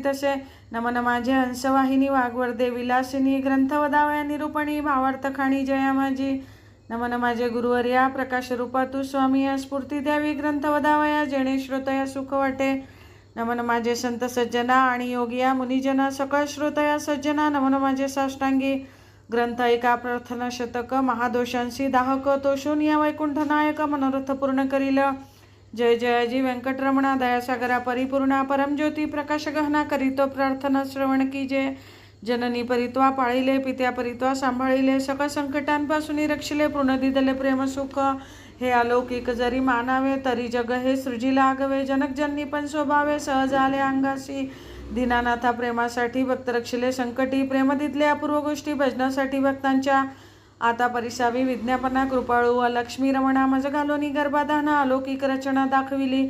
तसे नमन माझे हंसवाहिनी वाग्वर्धे विलासिनी ग्रंथवदावया निरूपणी भावार्थखाणी जया माझी नमन माझे गुरुवर्या प्रकाशरूपा तू स्वामी या स्फूर्ती द्यावी ग्रंथवदावया जेणे श्रोतया सुख वाटे नमन माझे संत सज्जना आणि योगिया मुनिजना सकळ श्रोतया सज्जना नमन माझे साष्टांगी ग्रंथ एका प्रार्थना शतक महादोषांशी दाहक तोषून या वैकुंठ नायक मनोरथ पूर्ण करील जय जयाजी व्यंकटरमणा दयासागरा परिपूर्णा परमज्योती प्रकाश गहना करीतो प्रार्थना श्रवण की जय जननी परित्वा पाळिले पित्या परित्वा सांभाळिले सकळ संकटांपासून रक्षिले पूर्ण दिदले प्रेम सुख हे अलौकिक जरी मानावे तरी जग हे सृजिला आगवे जनकजननी पण स्वभावे सहज आले अंगासी दीनानाथा प्रेमासाठी भक्त रक्षिले संकटी प्रेम दिदले अपूर्व गोष्टी भजनासाठी भक्तांच्या आता परिसावी विज्ञापना कृपाळू लक्ष्मी रमणा मज घालोनी गर्भाधाना अलौकिक रचना दाखविली